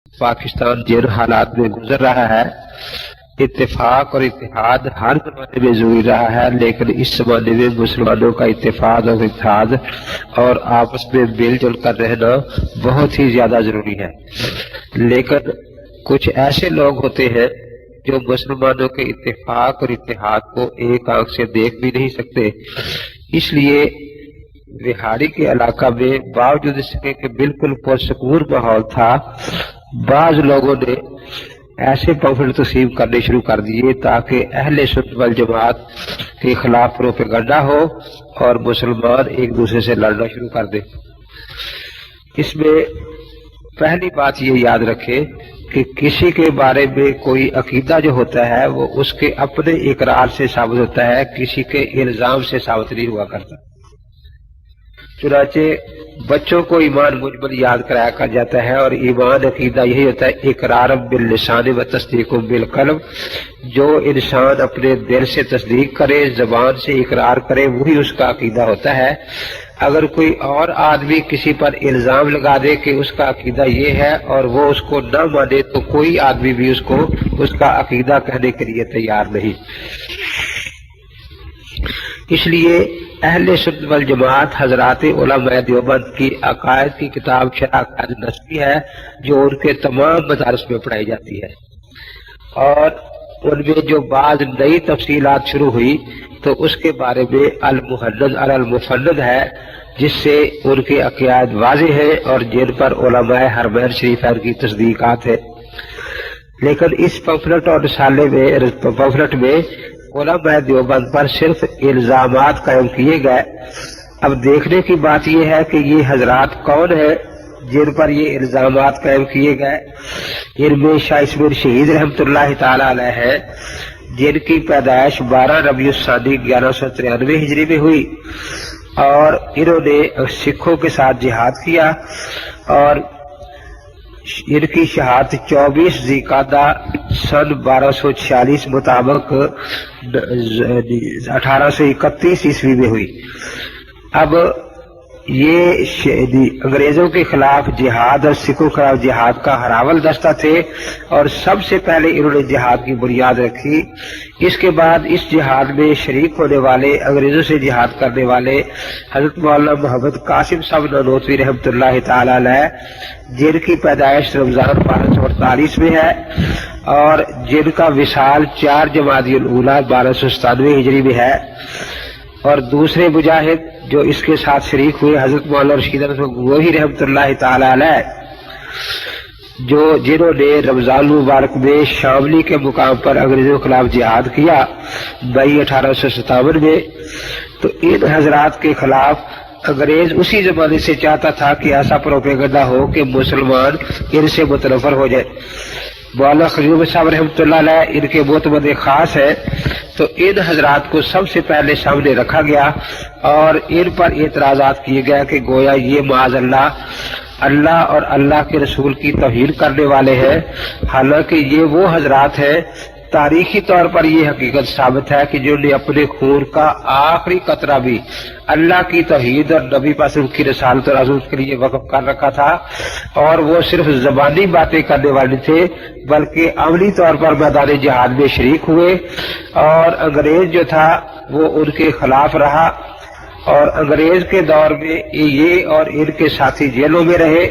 پاکستان جن حالات میں گزر رہا ہے، اتفاق اور اتحاد ہر زمانے میں ضروری رہا ہے، لیکن اس زمانے میں مسلمانوں کا اتفاق اور اتحاد اور آپس میں مل جل کر رہنا بہت ہی زیادہ ضروری ہے۔ لیکن کچھ ایسے لوگ ہوتے ہیں جو مسلمانوں کے اتفاق اور اتحاد کو ایک آنکھ سے دیکھ بھی نہیں سکتے۔ اس لیے بہاڑی کے علاقہ میں باوجود اس کے کہ بالکل پرسکون ماحول تھا، بعض لوگوں نے ایسے پمفلٹ تقسیم کرنے شروع کر دیے تاکہ اہل سنت والجماعت کے خلاف پروپیگنڈا ہو اور مسلمان ایک دوسرے سے لڑنا شروع کر دیں۔ اس میں پہلی بات یہ یاد رکھیں کہ کسی کے بارے میں کوئی عقیدہ جو ہوتا ہے وہ اس کے اپنے اقرار سے ثابت ہوتا ہے، کسی کے الزام سے ثابت نہیں ہوا کرتا۔ چنانچہ بچوں کو ایمان مجمل یاد کرایا جاتا ہے، اور ایمان عقیدہ یہی ہوتا ہے اقرار باللسان و تصدیق بالقلب۔ جو انسان اپنے دل سے تصدیق کرے، زبان سے اقرار کرے، وہی اس کا عقیدہ ہوتا ہے۔ اگر کوئی اور آدمی کسی پر الزام لگا دے کہ اس کا عقیدہ یہ ہے اور وہ اس کو نہ مانے تو کوئی آدمی بھی اس کو اس کا عقیدہ کہنے کے لیے تیار نہیں۔ اس لیے اہل سنت والجماعت حضرات علماء دیوبند کی عقائد کی کتاب شرح عقائد نسبی ہے، جو ان کے تمام مدارس میں پڑھائی جاتی ہے، اور ان میں جو بعض نئی تفصیلات شروع ہوئی تو اس کے بارے میں المحند علی المفند ہے، جس سے ان کے عقائد واضح ہیں اور جن پر علماء حرمین شریفین کی تصدیقات ہیں۔ لیکن اس پمفلٹ اور رسالے میں علماء دیوبند پر صرف الزامات قائم کیے گئے۔ اب دیکھنے کی بات یہ ہے کہ یہ حضرات کون ہیں جن پر یہ الزامات قائم کیے گئے۔ ان میں شاہ اسماعیل شہید رحمۃ اللہ تعالی علیہ ہے، جن کی پیدائش 12 ربیع الثانی 1193 ہجری میں ہوئی، اور انہوں نے سکھوں کے ساتھ جہاد کیا، اور ان کی شہادت 24 ذیقعدہ سن 1246 مطابق 1831 عیسوی میں ہوئی۔ اب یہ انگریزوں کے خلاف جہاد اور سکھوں کے خلاف جہاد کا ہراول دستہ تھے، اور سب سے پہلے انہوں نے جہاد کی بنیاد رکھی۔ اس کے بعد اس جہاد میں شریک ہونے والے انگریزوں سے جہاد کرنے والے حضرت مولانا محمد قاسم صاحب نانوتوی رحمۃ اللہ تعالی علیہ، جن کی پیدائش رمضان 1248 میں ہے، اور جن کا وصال 4 جمادی الاولیٰ 1297 ہجری میں ہے، اور دوسرے مجاہد جو اس کے ساتھ شریک ہوئے حضرت مولانا رشید احمد گنگوہی رحمۃ اللہ تعالی علیہ، جنہوں نے رمضان المبارک میں شاملی کے مقام پر انگریزوں کے خلاف جہاد کیا مئی 1857 میں۔ تو ان حضرات کے خلاف انگریز اسی زمانے سے چاہتا تھا کہ ایسا پروپیگنڈا ہو کہ مسلمان ان سے متنفر ہو جائے۔ مولانا خجور صاحب رحمۃ اللہ علیہ ان کے معتمد خاص ہے، تو ان حضرات کو سب سے پہلے سامنے رکھا گیا اور ان پر اعتراضات کیے گئے کہ گویا یہ معاذ اللہ اور اللہ کے رسول کی توہین کرنے والے ہیں، حالانکہ یہ وہ حضرات ہیں تاریخی طور پر یہ حقیقت ثابت ہے کہ جنہوں نے اپنے خون کا آخری قطرہ بھی اللہ کی توحید اور نبی پاک کی رسالت اور عظمت کے لیے وقف کر رکھا تھا، اور وہ صرف زبانی باتیں کرنے والے تھے بلکہ عملی طور پر میدان جہاد میں شریک ہوئے، اور انگریز جو تھا وہ ان کے خلاف رہا، اور انگریز کے دور میں یہ اور ان کے ساتھی جیلوں میں رہے،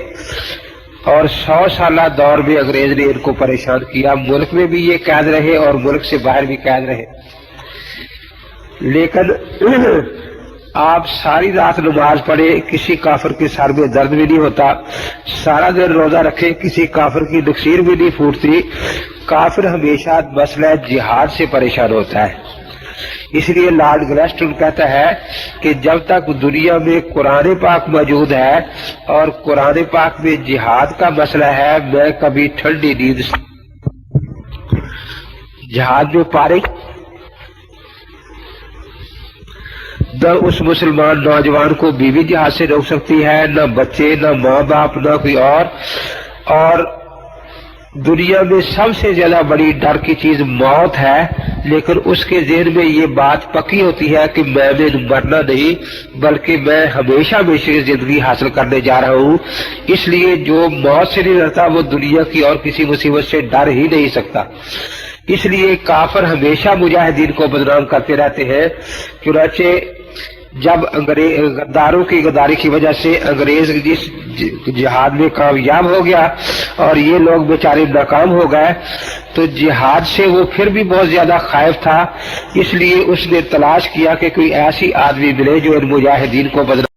اور 100 سالہ دور میں انگریز نے ان کو پریشان کیا، ملک میں بھی یہ قید رہے اور ملک سے باہر بھی قید رہے۔ لیکن آپ ساری رات نماز پڑھے، کسی کافر کے سر میں درد بھی نہیں ہوتا، سارا دن روزہ رکھے، کسی کافر کی نکسیر بھی نہیں پھوٹتی، کافر ہمیشہ مسئلہ جہاد سے پریشان ہوتا ہے۔ اس لیے لارڈ گلیسٹون کہتا ہے کہ جب تک دنیا میں قرآن پاک موجود ہے اور قرآن پاک میں جہاد کا مسئلہ ہے، میں کبھی ٹھنڈی نیند جہاد میں فارغ نہ اس مسلمان نوجوان کو بیوی جہاد سے روک سکتی ہے، نہ بچے، نہ ماں باپ، نہ کوئی اور دنیا میں سب سے زیادہ بڑی ڈر کی چیز موت ہے، لیکن اس کے ذہن میں یہ بات پکی ہوتی ہے کہ میں نے مرنا نہیں بلکہ میں ہمیشہ ہمیشہ کی زندگی حاصل کرنے جا رہا ہوں، اس لیے جو موت سے نہیں ڈرتا وہ دنیا کی اور کسی مصیبت سے ڈر ہی نہیں سکتا۔ اس لیے کافر ہمیشہ مجاہدین کو بدنام کرتے رہتے ہیں۔ چنانچہ جب غداروں کی غداری کی وجہ سے انگریز جس جہاد میں کامیاب ہو گیا اور یہ لوگ بیچارے ناکام ہو گئے تو جہاد سے وہ پھر بھی بہت زیادہ خائف تھا، اس لیے اس نے تلاش کیا کہ کوئی ایسی آدمی ملے جو ان مجاہدین کو بدنام